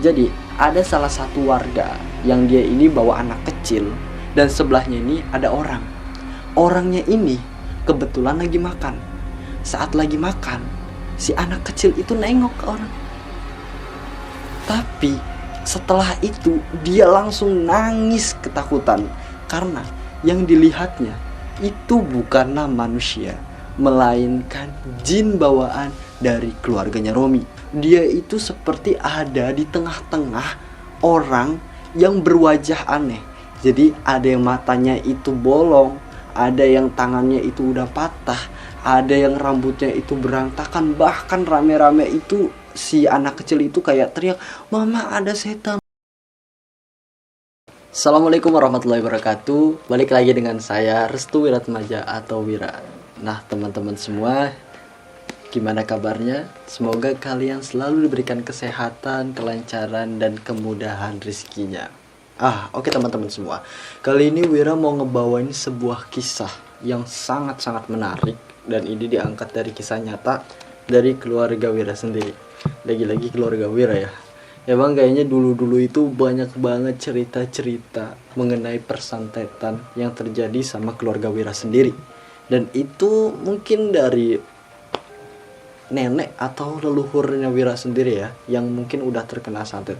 Jadi ada salah satu warga yang dia ini bawa anak kecil, dan sebelahnya ini ada orang. Orangnya ini kebetulan lagi makan. Saat lagi makan, si anak kecil itu nengok ke orang. Tapi setelah itu dia langsung nangis ketakutan, karena yang dilihatnya itu bukanlah manusia, melainkan jin bawaan dari keluarganya Romi. Dia itu seperti ada di tengah-tengah orang yang berwajah aneh. Jadi ada yang matanya itu bolong, ada yang tangannya itu udah patah, ada yang rambutnya itu berantakan. Bahkan rame-rame itu si anak kecil itu kayak teriak, "Mama, ada setan." Assalamualaikum warahmatullahi wabarakatuh. Balik lagi dengan saya Restu Wiratmaja atau Wira. Nah, teman-teman semua, gimana kabarnya? Semoga kalian selalu diberikan kesehatan, kelancaran, dan kemudahan rezekinya. Oke teman-teman semua. Kali ini Wira mau ngebawain sebuah kisah yang sangat-sangat menarik, dan ini diangkat dari kisah nyata dari keluarga Wira sendiri. Lagi-lagi keluarga Wira ya. Emang kayaknya dulu-dulu itu banyak banget cerita-cerita mengenai persantetan yang terjadi sama keluarga Wira sendiri. Dan itu mungkin dari nenek atau leluhurnya Wira sendiri ya, yang mungkin udah terkena santet.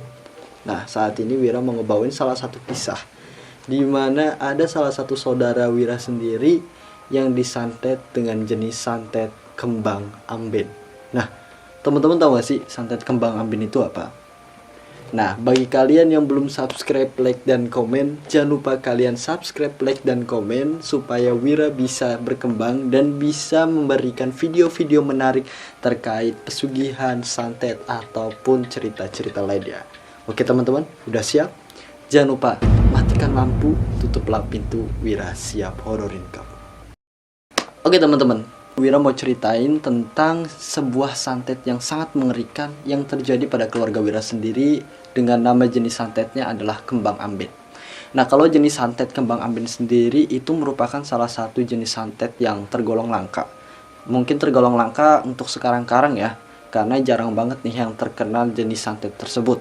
Nah, saat ini Wira mau ngebawain salah satu kisah di mana ada salah satu saudara Wira sendiri yang disantet dengan jenis santet kembang ambin. Nah, teman-teman tahu gak sih santet kembang ambin itu apa? Nah, bagi kalian yang belum subscribe, like, dan komen, jangan lupa kalian subscribe, like, dan komen supaya Wira bisa berkembang dan bisa memberikan video-video menarik terkait pesugihan, santet, ataupun cerita-cerita lainnya. Oke teman-teman, udah siap? Jangan lupa matikan lampu, tutuplah pintu, Wira siap hororin kamu. Oke teman-teman, Wira mau ceritain tentang sebuah santet yang sangat mengerikan yang terjadi pada keluarga Wira sendiri, dengan nama jenis santetnya adalah kembang ambin. Nah, kalau jenis santet kembang ambin sendiri itu merupakan salah satu jenis santet yang tergolong langka. Mungkin tergolong langka untuk sekarang-karang ya, karena jarang banget nih yang terkenal jenis santet tersebut.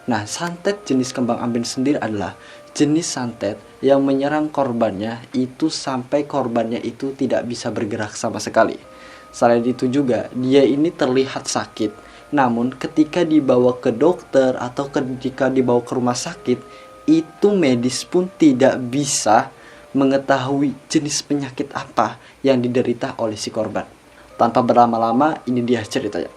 Nah, santet jenis kembang ambin sendiri adalah jenis santet yang menyerang korbannya itu sampai korbannya itu tidak bisa bergerak sama sekali. Selain itu juga, dia ini terlihat sakit. Namun ketika dibawa ke dokter atau ketika dibawa ke rumah sakit, itu medis pun tidak bisa mengetahui jenis penyakit apa yang diderita oleh si korban. Tanpa berlama-lama, ini dia ceritanya.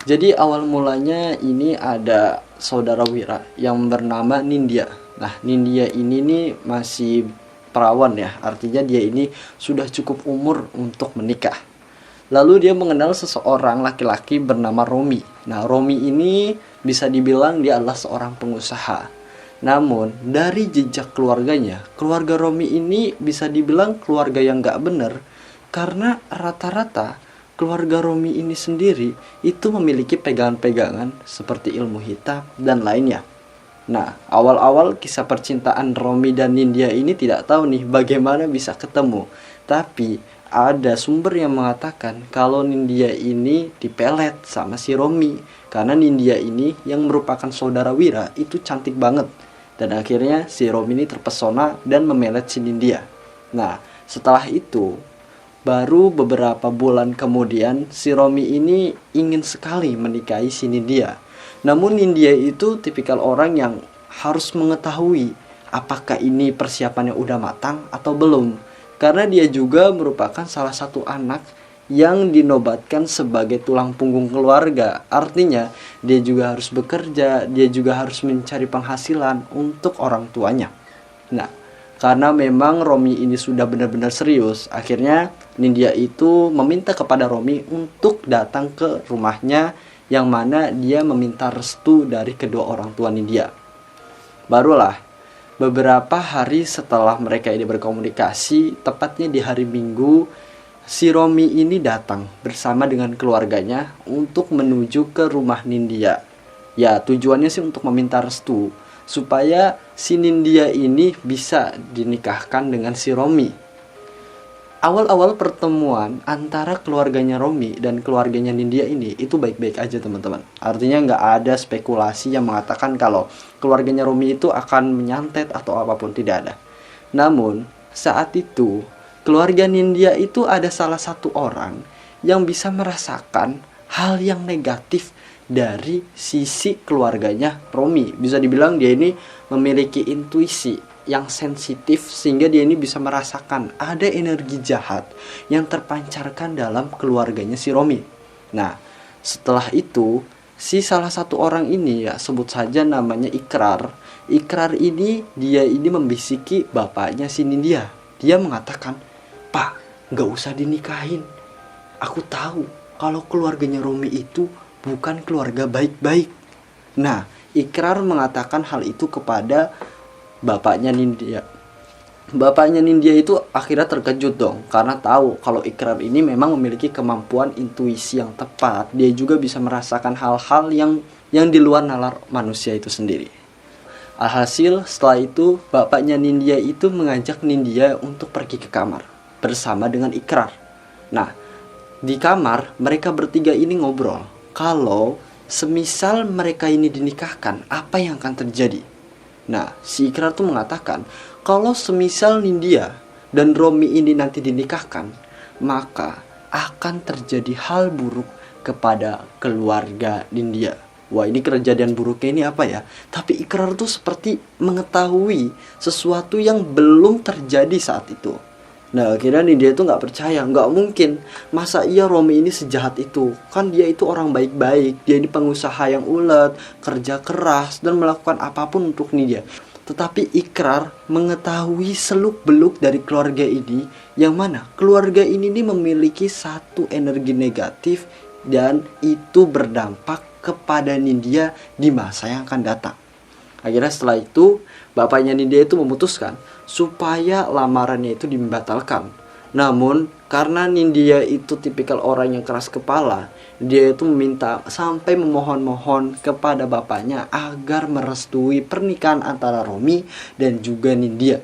Jadi awal mulanya ini ada saudara Wira yang bernama Nindya. Nah, Nindya ini nih masih perawan ya, artinya dia ini sudah cukup umur untuk menikah. Lalu dia mengenal seseorang laki-laki bernama Romi. Nah, Romi ini bisa dibilang dia adalah seorang pengusaha. Namun dari jejak keluarganya, keluarga Romi ini bisa dibilang keluarga yang gak bener, karena rata-rata keluarga Romi ini sendiri itu memiliki pegangan-pegangan seperti ilmu hitam dan lainnya. Nah, awal-awal kisah percintaan Romi dan Nindya ini tidak tahu nih bagaimana bisa ketemu. Tapi ada sumber yang mengatakan kalau Nindya ini dipelet sama si Romi, karena Nindya ini yang merupakan saudara Wira itu cantik banget. Dan akhirnya si Romi ini terpesona dan memelet si Nindya. Nah, setelah itu baru beberapa bulan kemudian si Romi ini ingin sekali menikahi si Nindya. Namun Nindya itu tipikal orang yang harus mengetahui apakah ini persiapannya udah matang atau belum. Karena dia juga merupakan salah satu anak yang dinobatkan sebagai tulang punggung keluarga. Artinya dia juga harus bekerja, dia juga harus mencari penghasilan untuk orang tuanya. Nah, karena memang Romi ini sudah benar-benar serius, akhirnya Nindya itu meminta kepada Romi untuk datang ke rumahnya, yang mana dia meminta restu dari kedua orang tua Nindya. Barulah beberapa hari setelah mereka ini berkomunikasi, tepatnya di hari Minggu, si Romi ini datang bersama dengan keluarganya untuk menuju ke rumah Nindya. Ya, tujuannya sih untuk meminta restu supaya si Nindya ini bisa dinikahkan dengan si Romi. awal-awal pertemuan antara keluarganya Romi dan keluarganya Nindya ini itu baik-baik aja teman-teman. Artinya nggak ada spekulasi yang mengatakan kalau keluarganya Romi itu akan menyantet atau apapun, tidak ada. Namun saat itu keluarga Nindya itu ada salah satu orang yang bisa merasakan hal yang negatif dari sisi keluarganya Romi. Bisa dibilang dia ini memiliki intuisi yang sensitif sehingga dia ini bisa merasakan ada energi jahat yang terpancarkan dalam keluarganya si Romi. Nah, setelah itu si salah satu orang ini, ya sebut saja namanya Ikrar. Ikrar ini dia ini membisiki bapaknya si Nindya. Dia mengatakan, "Pak, gak usah dinikahin. Aku tahu kalau keluarganya Romi itu bukan keluarga baik-baik." Nah, Ikrar mengatakan hal itu kepada bapaknya Nindya. Bapaknya Nindya itu akhirnya terkejut dong, karena tahu kalau Ikrar ini memang memiliki kemampuan intuisi yang tepat. Dia juga bisa merasakan hal-hal yang di luar nalar manusia itu sendiri. Alhasil setelah itu bapaknya Nindya itu mengajak Nindya untuk pergi ke kamar bersama dengan Ikrar. Nah, di kamar mereka bertiga ini ngobrol kalau semisal mereka ini dinikahkan, apa yang akan terjadi. Nah, si Ikrar tuh mengatakan kalau semisal Nindya dan Romi ini nanti dinikahkan, maka akan terjadi hal buruk kepada keluarga Nindya. Wah, ini kejadian buruknya ini apa ya? Tapi Ikrar tuh seperti mengetahui sesuatu yang belum terjadi saat itu. Nah, akhirnya Nindya itu nggak percaya, nggak mungkin. Masa iya Romi ini sejahat itu? Kan dia itu orang baik-baik, dia ini pengusaha yang ulet, kerja keras, dan melakukan apapun untuk Nindya. Tetapi Ikrar mengetahui seluk-beluk dari keluarga ini, yang mana keluarga ini memiliki satu energi negatif, dan itu berdampak kepada Nindya di masa yang akan datang. Akhirnya setelah itu bapaknya Nindya itu memutuskan supaya lamarannya itu dibatalkan. Namun karena Nindya itu tipikal orang yang keras kepala, dia itu meminta sampai memohon-mohon kepada bapaknya agar merestui pernikahan antara Romi dan juga Nindya.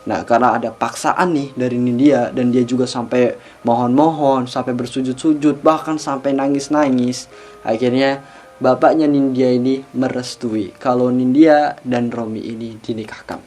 Nah, karena ada paksaan nih dari Nindya, dan dia juga sampai mohon-mohon, sampai bersujud-sujud, bahkan sampai nangis-nangis. Akhirnya bapaknya Nindya ini merestui kalau Nindya dan Romi ini dinikahkan.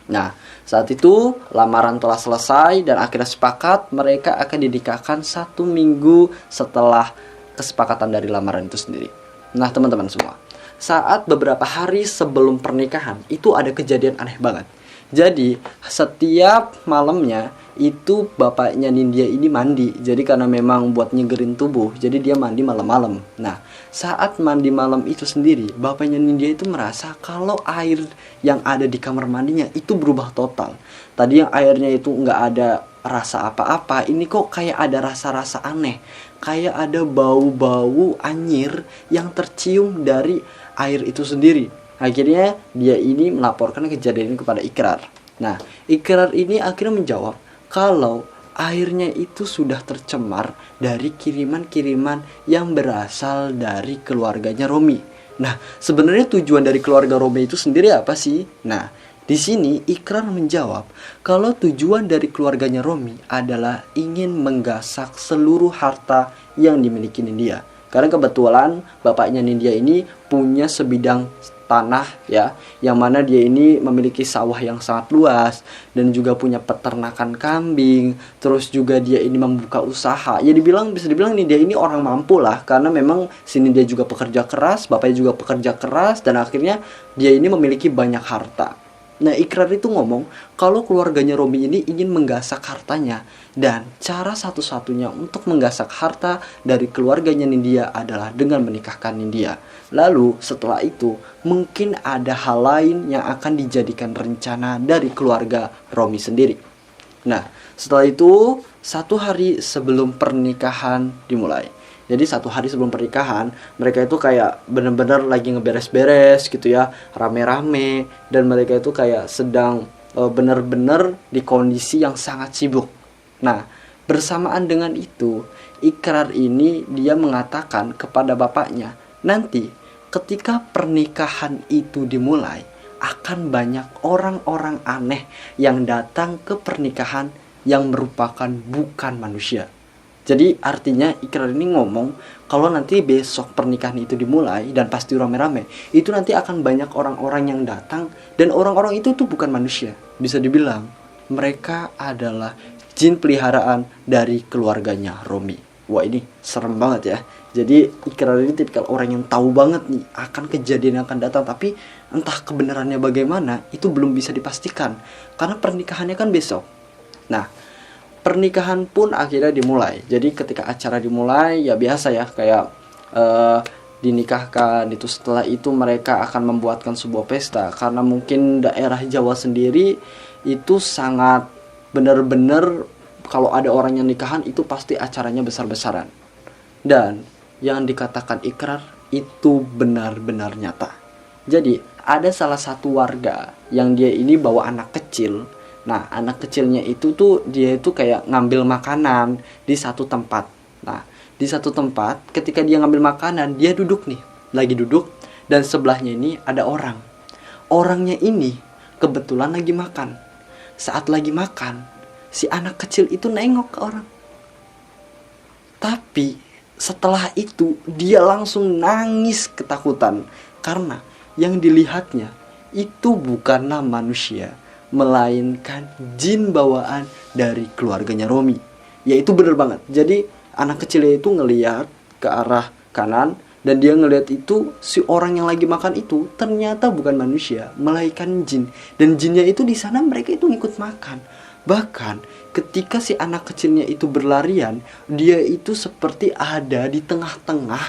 Nah, saat itu lamaran telah selesai dan akhirnya sepakat mereka akan dinikahkan 1 minggu setelah kesepakatan dari lamaran itu sendiri. Nah, teman-teman semua, saat beberapa hari sebelum pernikahan itu ada kejadian aneh banget. Jadi setiap malamnya itu bapaknya Nindya ini mandi. Jadi karena memang buat nyegerin tubuh, jadi dia mandi malam-malam. Nah, saat mandi malam itu sendiri, bapaknya Nindya itu merasa kalau air yang ada di kamar mandinya itu berubah total. Tadi yang airnya itu nggak ada rasa apa-apa, ini kok kayak ada rasa-rasa aneh. Kayak ada bau-bau anyir yang tercium dari air itu sendiri. Akhirnya dia ini melaporkan kejadian ini kepada Ikrar. Nah, Ikrar ini akhirnya menjawab kalau airnya itu sudah tercemar dari kiriman-kiriman yang berasal dari keluarganya Romi. Nah, sebenarnya tujuan dari keluarga Romi itu sendiri apa sih? Nah, di sini Ikrar menjawab kalau tujuan dari keluarganya Romi adalah ingin menggasak seluruh harta yang dimiliki Nindya. Karena kebetulan bapaknya Nindya ini punya sebidang tanah ya, yang mana dia ini memiliki sawah yang sangat luas dan juga punya peternakan kambing. Terus juga dia ini membuka usaha. Ya bisa dibilang nih dia ini orang mampu lah, karena memang sini dia juga pekerja keras, bapaknya juga pekerja keras, dan akhirnya dia ini memiliki banyak harta. Nah, Ikrar itu ngomong kalau keluarganya Romi ini ingin menggasak hartanya, dan cara satu-satunya untuk menggasak harta dari keluarganya Nindya adalah dengan menikahkan Nindya. Lalu setelah itu mungkin ada hal lain yang akan dijadikan rencana dari keluarga Romi sendiri. Nah, setelah itu 1 hari sebelum pernikahan dimulai. Jadi 1 hari sebelum pernikahan, mereka itu kayak bener-bener lagi ngeberes-beres gitu ya, rame-rame, dan mereka itu kayak sedang bener-bener di kondisi yang sangat sibuk. Nah, bersamaan dengan itu, Ikrar ini dia mengatakan kepada bapaknya, nanti ketika pernikahan itu dimulai, akan banyak orang-orang aneh yang datang ke pernikahan yang merupakan bukan manusia. Jadi artinya ikrar ini ngomong kalau nanti besok pernikahan itu dimulai dan pasti rame-rame, itu nanti akan banyak orang-orang yang datang dan orang-orang itu tuh bukan manusia. Bisa dibilang mereka adalah jin peliharaan dari keluarganya Romi. Wah, ini serem banget ya. Jadi ikrar ini tipikal orang yang tahu banget nih akan kejadian yang akan datang, tapi entah kebenarannya bagaimana itu belum bisa dipastikan karena pernikahannya kan besok. Nah, pernikahan pun akhirnya dimulai. Jadi ketika acara dimulai ya biasa ya, kayak dinikahkan itu. Setelah itu mereka akan membuatkan sebuah pesta karena mungkin daerah Jawa sendiri itu sangat benar-benar kalau ada orang yang nikahan itu pasti acaranya besar-besaran. Dan yang dikatakan ikrar itu benar-benar nyata. Jadi ada salah satu warga yang dia ini bawa anak kecil. Nah, anak kecilnya itu tuh dia itu kayak ngambil makanan di satu tempat. Nah, di satu tempat ketika dia ngambil makanan, dia duduk nih, lagi duduk, dan sebelahnya ini ada orang. Orangnya ini kebetulan lagi makan. Saat lagi makan, si anak kecil itu nengok ke orang. Tapi setelah itu dia langsung nangis ketakutan karena yang dilihatnya itu bukanlah manusia, melainkan jin bawaan dari keluarganya Romi. Ya itu bener banget. Jadi anak kecilnya itu ngelihat ke arah kanan dan dia ngelihat itu si orang yang lagi makan itu ternyata bukan manusia, melainkan jin. Dan jinnya itu di sana mereka itu ngikut makan. Bahkan ketika si anak kecilnya itu berlarian, dia itu seperti ada di tengah-tengah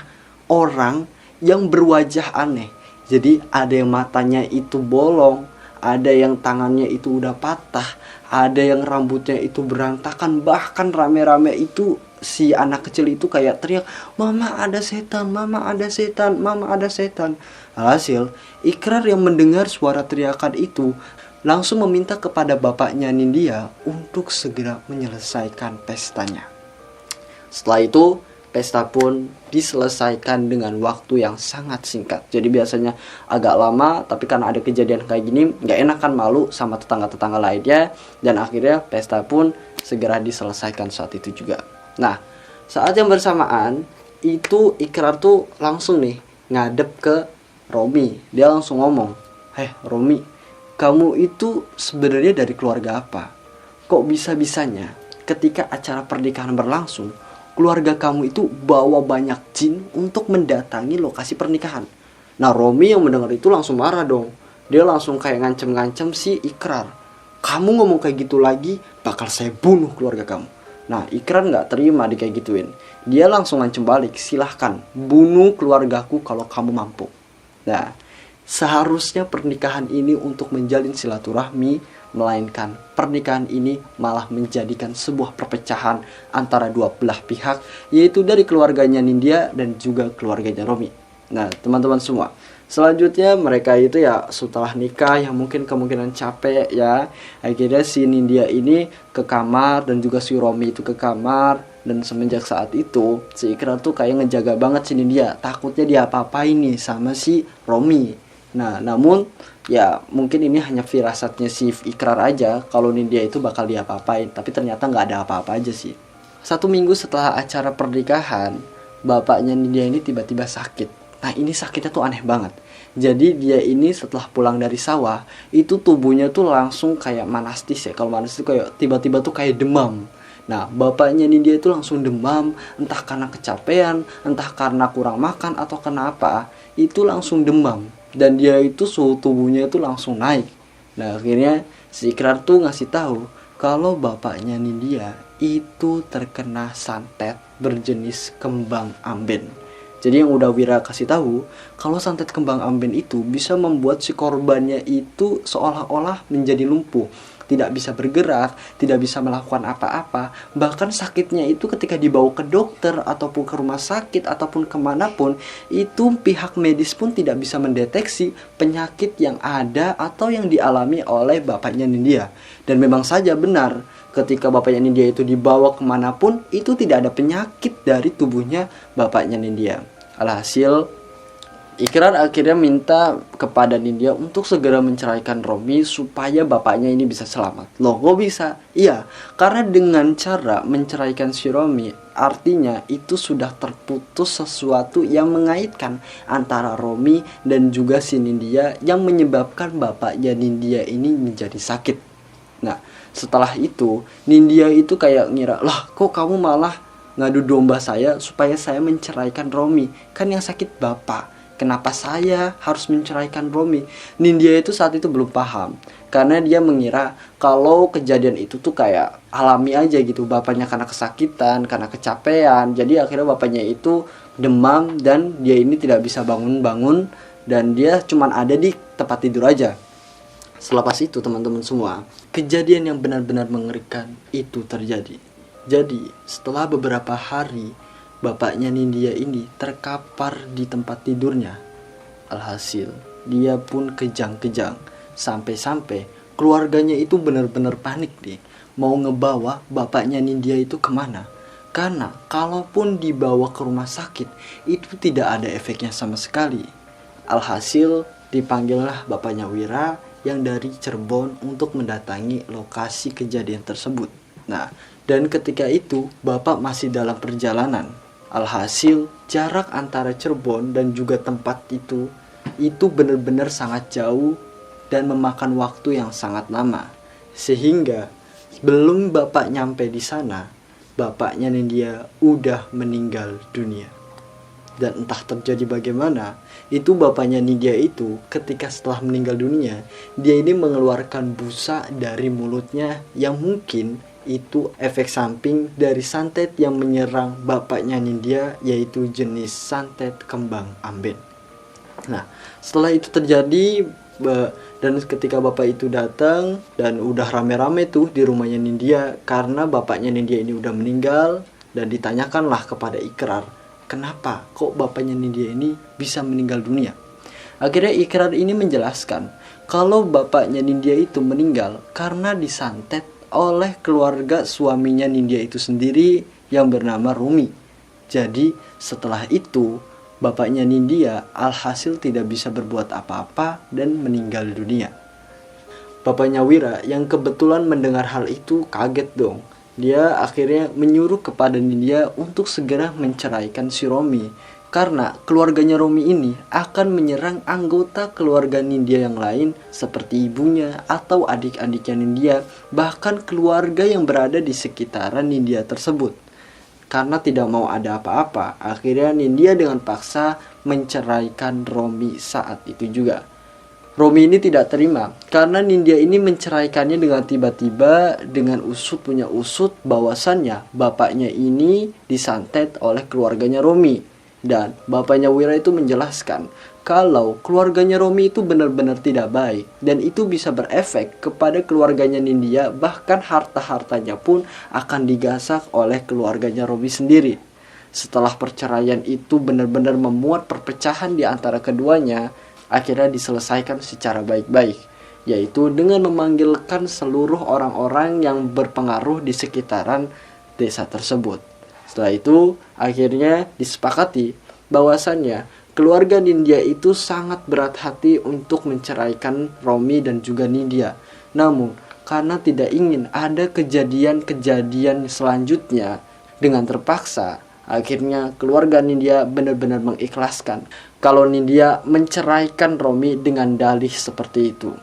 orang yang berwajah aneh. Jadi ada yang matanya itu bolong, ada yang tangannya itu udah patah, ada yang rambutnya itu berantakan. Bahkan rame-rame itu si anak kecil itu kayak teriak, "Mama ada setan, mama ada setan, mama ada setan." Alhasil ikrar yang mendengar suara teriakan itu langsung meminta kepada bapaknya Nindya untuk segera menyelesaikan pestanya. Setelah itu pesta pun diselesaikan dengan waktu yang sangat singkat. Jadi biasanya agak lama, tapi karena ada kejadian kayak gini gak enak kan, malu sama tetangga-tetangga lainnya. Dan akhirnya pesta pun segera diselesaikan saat itu juga. Nah, saat yang bersamaan itu ikrar tuh langsung nih ngadep ke Romi. Dia langsung ngomong, "Heh Romi, kamu itu sebenarnya dari keluarga apa? Kok bisa-bisanya ketika acara pernikahan berlangsung, keluarga kamu itu bawa banyak jin untuk mendatangi lokasi pernikahan?" Nah, Romi yang mendengar itu langsung marah dong. Dia langsung kayak ngancem-ngancem si ikrar. "Kamu ngomong kayak gitu lagi, bakal saya bunuh keluarga kamu." Nah, ikrar gak terima di kayak gituin. Dia langsung ngancem balik, "Silahkan bunuh keluargaku kalau kamu mampu." Nah, seharusnya pernikahan ini untuk menjalin silaturahmi, melainkan pernikahan ini malah menjadikan sebuah perpecahan antara dua belah pihak, yaitu dari keluarganya Nindya dan juga keluarganya Romi. Nah, teman-teman semua, selanjutnya mereka itu ya setelah nikah yang mungkin kemungkinan capek ya, akhirnya si Nindya ini ke kamar dan juga si Romi itu ke kamar. Dan semenjak saat itu si ikrar tuh kayak ngejaga banget si Nindya, takutnya dia apa-apain nih sama si Romi. Nah, namun ya mungkin ini hanya firasatnya si ikrar aja kalau Nindya itu bakal diapa-apain, tapi ternyata nggak ada apa-apa aja sih. 1 minggu setelah acara pernikahan, bapaknya Nindya ini tiba-tiba sakit. Nah, ini sakitnya tuh aneh banget. Jadi dia ini setelah pulang dari sawah, itu tubuhnya tuh langsung kayak manastis ya. Kalau manastis tuh kayak tiba-tiba tuh kayak demam. Nah, bapaknya Nindya itu langsung demam, entah karena kecapean, entah karena kurang makan atau kenapa, itu langsung demam. Dan dia itu suhu tubuhnya itu langsung naik. Nah, akhirnya si ikrar tuh ngasih tahu kalau bapaknya Nindya itu terkena santet berjenis kembang amben. Jadi yang udah Wira kasih tahu, kalau santet kembang amben itu bisa membuat si korbannya itu seolah-olah menjadi lumpuh. Tidak bisa bergerak, tidak bisa melakukan apa-apa. Bahkan sakitnya itu ketika dibawa ke dokter ataupun ke rumah sakit ataupun kemanapun, itu pihak medis pun tidak bisa mendeteksi penyakit yang ada atau yang dialami oleh bapaknya Nindya. Dan memang saja benar, ketika bapaknya Nindya itu dibawa kemanapun, itu tidak ada penyakit dari tubuhnya bapaknya Nindya. Alhasil Ikrar akhirnya minta kepada Nindya untuk segera menceraikan Romi supaya bapaknya ini bisa selamat. Loh, kok bisa? Iya, karena dengan cara menceraikan si Romi, artinya itu sudah terputus sesuatu yang mengaitkan antara Romi dan juga si Nindya yang menyebabkan bapaknya Nindya ini menjadi sakit. Nah, setelah itu Nindya itu kayak ngira, lah kok kamu malah ngadu domba saya supaya saya menceraikan Romi? Kan yang sakit bapak. Kenapa saya harus menceraikan Romi? Nindya itu saat itu belum paham. Karena dia mengira kalau kejadian itu tuh kayak alami aja gitu. Bapaknya karena kesakitan, karena kecapean. Jadi akhirnya bapaknya itu demam dan dia ini tidak bisa bangun-bangun. Dan dia cuman ada di tempat tidur aja. Selepas itu teman-teman semua, kejadian yang benar-benar mengerikan itu terjadi. Jadi setelah beberapa hari, bapaknya Nindya ini terkapar di tempat tidurnya. Alhasil, dia pun kejang-kejang. Sampai-sampai keluarganya itu benar-benar panik nih. Mau ngebawa bapaknya Nindya itu kemana. Karena kalaupun dibawa ke rumah sakit, itu tidak ada efeknya sama sekali. Alhasil, dipanggillah bapaknya Wira yang dari Cirebon untuk mendatangi lokasi kejadian tersebut. Nah, dan ketika itu bapak masih dalam perjalanan. Alhasil, jarak antara Cirebon dan juga tempat itu benar-benar sangat jauh dan memakan waktu yang sangat lama. Sehingga sebelum bapak nyampe di sana, bapaknya Nindya udah meninggal dunia. Dan entah terjadi bagaimana, itu bapaknya Nindya itu ketika setelah meninggal dunia, dia ini mengeluarkan busa dari mulutnya yang mungkin itu efek samping dari santet yang menyerang bapaknya Nindya, yaitu jenis santet kembang amben. Nah, setelah itu terjadi dan ketika bapak itu datang dan udah rame-rame tuh di rumahnya Nindya karena bapaknya Nindya ini udah meninggal, dan ditanyakanlah kepada Ikrar, kenapa kok bapaknya Nindya ini bisa meninggal dunia? Akhirnya Ikrar ini menjelaskan kalau bapaknya Nindya itu meninggal karena disantet oleh keluarga suaminya Nindya itu sendiri yang bernama Rumi. Jadi setelah itu bapaknya Nindya alhasil tidak bisa berbuat apa-apa dan meninggal dunia. Bapaknya Wira yang kebetulan mendengar hal itu kaget dong. Dia akhirnya menyuruh kepada Nindya untuk segera menceraikan si Romi. Karena keluarganya Romi ini akan menyerang anggota keluarga Nindya yang lain seperti ibunya atau adik-adiknya Nindya, bahkan keluarga yang berada di sekitaran Nindya tersebut. Karena tidak mau ada apa-apa, akhirnya Nindya dengan paksa menceraikan Romi saat itu juga. Romi ini tidak terima karena Nindya ini menceraikannya dengan tiba-tiba dengan punya usut bahwasannya bapaknya ini disantet oleh keluarganya Romi. Dan bapaknya Wira itu menjelaskan kalau keluarganya Romi itu benar-benar tidak baik dan itu bisa berefek kepada keluarganya Nindya, bahkan harta-hartanya pun akan digasak oleh keluarganya Romi sendiri. Setelah perceraian itu benar-benar memuat perpecahan di antara keduanya, akhirnya diselesaikan secara baik-baik, yaitu dengan memanggilkan seluruh orang-orang yang berpengaruh di sekitaran desa tersebut. Setelah itu akhirnya disepakati bahwasannya keluarga Nindya itu sangat berat hati untuk menceraikan Romi dan juga Nindya. Namun karena tidak ingin ada kejadian-kejadian selanjutnya, dengan terpaksa akhirnya keluarga Nindya benar-benar mengikhlaskan kalau Nindya menceraikan Romi dengan dalih seperti itu.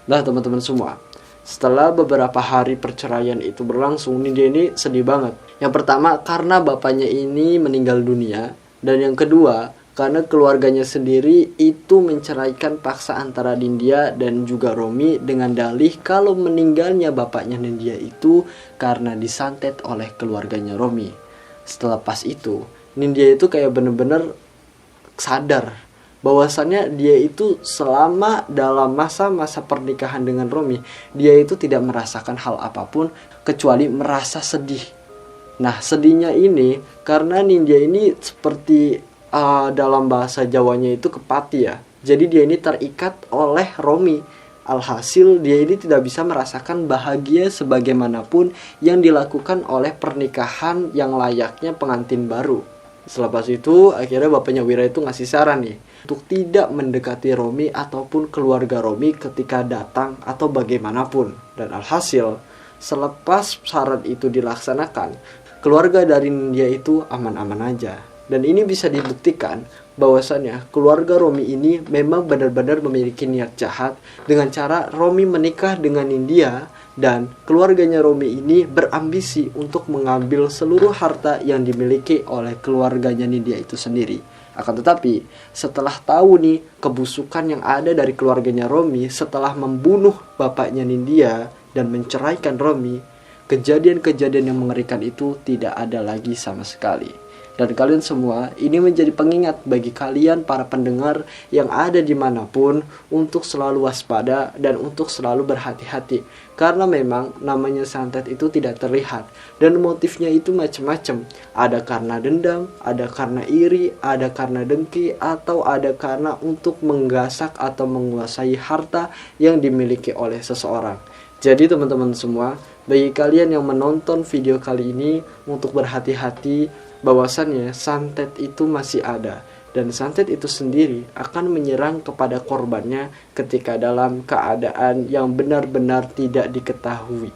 Nah teman-teman semua, setelah beberapa hari perceraian itu berlangsung, Nindya ini sedih banget. Yang pertama karena bapaknya ini meninggal dunia, dan yang kedua karena keluarganya sendiri itu menceraikan paksa antara Nindya dan juga Romi dengan dalih kalau meninggalnya bapaknya Nindya itu karena disantet oleh keluarganya Romi. Setelah pas itu, Nindya itu kayak bener-bener sadar bahwasannya dia itu selama dalam masa-masa pernikahan dengan Romi, dia itu tidak merasakan hal apapun kecuali merasa sedih. Nah sedihnya ini karena Nindya ini seperti dalam bahasa Jawanya itu kepati ya. Jadi dia ini terikat oleh Romi. Alhasil dia ini tidak bisa merasakan bahagia sebagaimanapun yang dilakukan oleh pernikahan yang layaknya pengantin baru. Selepas itu akhirnya bapaknya Wira itu ngasih saran nih untuk tidak mendekati Romi ataupun keluarga Romi ketika datang atau bagaimanapun. Dan alhasil selepas saran itu dilaksanakan, keluarga dari Nindya itu aman-aman aja. Dan ini bisa dibuktikan bahwasannya keluarga Romi ini memang benar-benar memiliki niat jahat dengan cara Romi menikah dengan Nindya dan keluarganya Romi ini berambisi untuk mengambil seluruh harta yang dimiliki oleh keluarganya Nindya itu sendiri. Akan tetapi setelah tahu nih kebusukan yang ada dari keluarganya Romi setelah membunuh bapaknya Nindya dan menceraikan Romi, kejadian-kejadian yang mengerikan itu tidak ada lagi sama sekali. Dan kalian semua, ini menjadi pengingat bagi kalian para pendengar yang ada dimanapun untuk selalu waspada dan untuk selalu berhati-hati. Karena memang namanya santet itu tidak terlihat dan motifnya itu macam-macam. Ada karena dendam, ada karena iri, ada karena dengki, atau ada karena untuk menggasak atau menguasai harta yang dimiliki oleh seseorang. Jadi teman-teman semua, bagi kalian yang menonton video kali ini untuk berhati-hati bahwasannya santet itu masih ada dan santet itu sendiri akan menyerang kepada korbannya ketika dalam keadaan yang benar-benar tidak diketahui.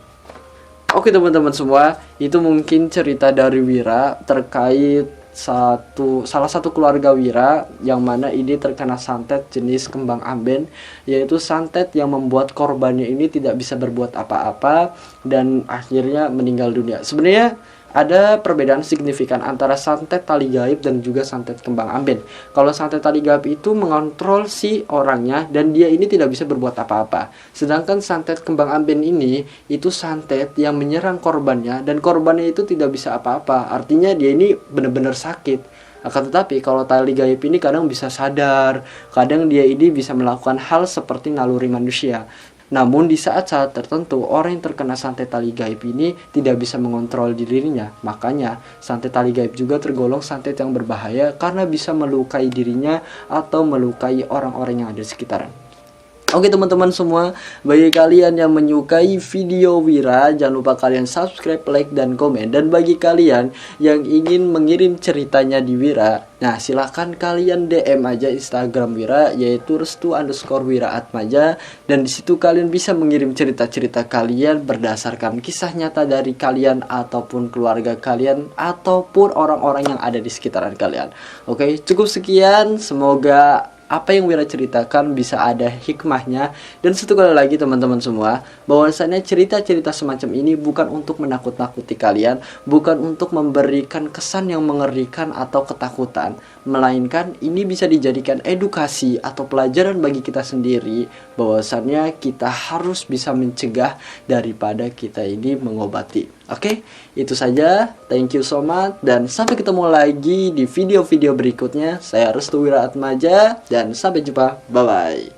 Oke teman-teman semua, itu mungkin cerita dari Wira terkait salah satu keluarga Wira yang mana ini terkena santet jenis kembang amben, yaitu santet yang membuat korbannya ini tidak bisa berbuat apa-apa dan akhirnya meninggal dunia. Sebenarnya ada perbedaan signifikan antara santet tali gaib dan juga santet kembang amben. Kalau santet tali gaib itu mengontrol si orangnya dan dia ini tidak bisa berbuat apa-apa. Sedangkan santet kembang amben ini itu santet yang menyerang korbannya dan korbannya itu tidak bisa apa-apa. Artinya dia ini benar-benar sakit. Akan tetapi kalau tali gaib ini kadang bisa sadar, kadang dia ini bisa melakukan hal seperti naluri manusia. Namun di saat-saat tertentu orang yang terkena santet tali gaib ini tidak bisa mengontrol dirinya. Makanya santet tali gaib juga tergolong santet yang berbahaya karena bisa melukai dirinya atau melukai orang-orang yang ada di sekitaran. Oke teman-teman semua, bagi kalian yang menyukai video Wira, jangan lupa kalian subscribe, like, dan komen. Dan bagi kalian yang ingin mengirim ceritanya di Wira, nah silahkan kalian DM aja Instagram Wira, yaitu restu_wiraatmaja. Dan disitu kalian bisa mengirim cerita-cerita kalian berdasarkan kisah nyata dari kalian ataupun keluarga kalian ataupun orang-orang yang ada di sekitaran kalian. Oke, cukup sekian, semoga apa yang Wira ceritakan bisa ada hikmahnya. Dan satu kali lagi teman-teman semua, bahwasannya cerita-cerita semacam ini bukan untuk menakut-nakuti kalian, bukan untuk memberikan kesan yang mengerikan atau ketakutan, melainkan ini bisa dijadikan edukasi atau pelajaran bagi kita sendiri, bahwasannya kita harus bisa mencegah daripada kita ini mengobati. Oke, itu saja. Thank you so much dan sampai ketemu lagi di video-video berikutnya. Saya Restu Wiraatmaja dan sampai jumpa. Bye bye.